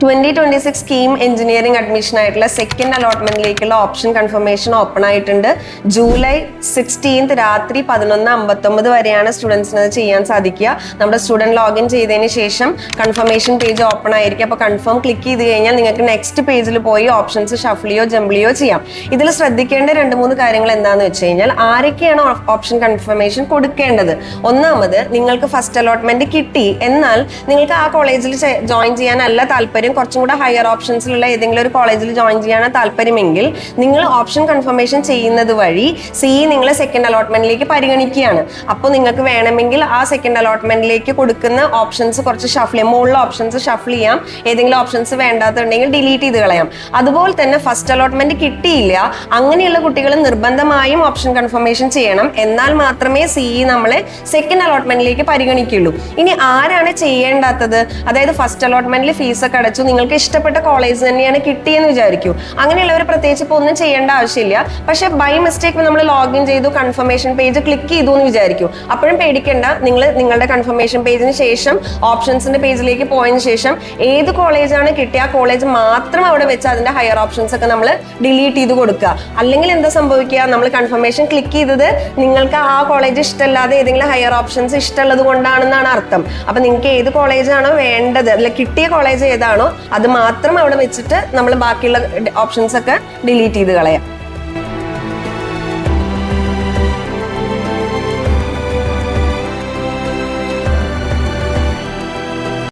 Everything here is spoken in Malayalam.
2026 സ്കീം എഞ്ചിനീയറിംഗ് അഡ്മിഷൻ ആയിട്ടുള്ള സെക്കൻഡ് അലോട്ട്മെന്റിലേക്കുള്ള ഓപ്ഷൻ കൺഫർമേഷൻ ഓപ്പൺ ആയിട്ടുണ്ട്. ജൂലൈ 16 രാത്രി 11:59 വരെയാണ് സ്റ്റുഡൻസിന് അത് ചെയ്യാൻ സാധിക്കുക. നമ്മുടെ സ്റ്റുഡന്റ് ലോഗിൻ ചെയ്തതിന് ശേഷം കൺഫർമേഷൻ പേജ് ഓപ്പൺ ആയിരിക്കും. അപ്പോൾ കൺഫേം ക്ലിക്ക് ചെയ്ത് കഴിഞ്ഞാൽ നിങ്ങൾക്ക് നെക്സ്റ്റ് പേജിൽ പോയി ഓപ്ഷൻസ് ഷഫ്ലിയോ ജംബ്ലിയോ ചെയ്യാം. ഇതിൽ ശ്രദ്ധിക്കേണ്ട 2-3 കാര്യങ്ങൾ എന്താണെന്ന് വെച്ച് കഴിഞ്ഞാൽ ആരൊക്കെയാണ് ഓപ്ഷൻ കൺഫർമേഷൻ കൊടുക്കേണ്ടത്. ഒന്നാമത്, നിങ്ങൾക്ക് ഫസ്റ്റ് അലോട്ട്മെന്റ് കിട്ടി, എന്നാൽ നിങ്ങൾക്ക് ആ കോളേജിൽ ജോയിൻ ചെയ്യാനല്ല താല്പര്യം, കുറച്ചും കൂടെ ഹയർ ഓപ്ഷൻസിലുള്ള ഏതെങ്കിലും ഒരു കോളേജിൽ ജോയിൻ ചെയ്യാനാണ് താല്പര്യമെങ്കിൽ നിങ്ങൾ ഓപ്ഷൻ കൺഫർമേഷൻ ചെയ്യുന്നത് വഴി നിങ്ങൾ സെക്കൻഡ് അലോട്ട്മെന്റിലേക്ക് പരിഗണിക്കുകയാണ്. അപ്പോൾ നിങ്ങൾക്ക് വേണമെങ്കിൽ ആ സെക്കൻഡ് അലോട്ട്മെന്റിലേക്ക് കൊടുക്കുന്ന ഓപ്ഷൻസ് കുറച്ച് ഷഫിൾ ചെയ്യാം, മുകളിലെ ഓപ്ഷൻസ് ഷഫിൾ ചെയ്യാം, ഏതെങ്കിലും ഓപ്ഷൻസ് വേണ്ടാത്തുണ്ടെങ്കിൽ ഡിലീറ്റ് ചെയ്ത് കളയാം. അതുപോലെ തന്നെ ഫസ്റ്റ് അലോട്ട്മെന്റ് കിട്ടിയില്ല, അങ്ങനെയുള്ള കുട്ടികൾ നിർബന്ധമായും ഓപ്ഷൻ കൺഫർമേഷൻ ചെയ്യണം. എന്നാൽ മാത്രമേ നമ്മളെ സെക്കൻഡ് അലോട്ട്മെന്റിലേക്ക് പരിഗണിക്കുള്ളൂ. ഇനി ആരാണ് ചെയ്യേണ്ടാത്തത്? അതായത് ഫസ്റ്റ് അലോട്ട്മെന്റിൽ ഫീസൊക്കെ അടച്ചു, നിങ്ങൾക്ക് ഇഷ്ടപ്പെട്ട കോളേജ് തന്നെയാണ് കിട്ടിയെന്ന് വിചാരിക്കൂ. അങ്ങനെയുള്ളവർ പ്രത്യേകിച്ച് ഇപ്പോൾ ഒന്നും ചെയ്യേണ്ട ആവശ്യമില്ല. പക്ഷെ ബൈ മിസ്റ്റേക്ക് നമ്മൾ ലോഗിൻ ചെയ്തു, കൺഫർമേഷൻ പേജ് ക്ലിക്ക് ചെയ്തു എന്ന് വിചാരിക്കൂ. അപ്പോഴും പേടിക്കേണ്ട. നിങ്ങളുടെ കൺഫർമേഷൻ പേജിന് ശേഷം ഓപ്ഷൻസിന്റെ പേജിലേക്ക് പോയതിനു ശേഷം ഏത് കോളേജാണ് കിട്ടിയ ആ കോളേജ് മാത്രം അവിടെ വെച്ച് അതിന്റെ ഹയർ ഓപ്ഷൻസ് ഒക്കെ നമ്മൾ ഡിലീറ്റ് ചെയ്ത് കൊടുക്കുക. അല്ലെങ്കിൽ എന്താ സംഭവിക്കുക? നമ്മൾ കൺഫർമേഷൻ ക്ലിക്ക് ചെയ്തത് നിങ്ങൾക്ക് ആ കോളേജ് ഇഷ്ടമല്ലാതെ ഏതെങ്കിലും ഹയർ ഓപ്ഷൻസ് ഇഷ്ടമുള്ളത് കൊണ്ടാണെന്നാണ് അർത്ഥം. അപ്പൊ നിങ്ങൾക്ക് ഏത് കോളേജാണോ വേണ്ടത്, അല്ല കിട്ടിയ കോളേജ് ഏതാണോ അത് മാത്രം അവിടെ വെച്ചിട്ട് നമ്മൾ ബാക്കിയുള്ള ഓപ്ഷൻസ് ഒക്കെ ഡിലീറ്റ് ചെയ്ത് കളയാം.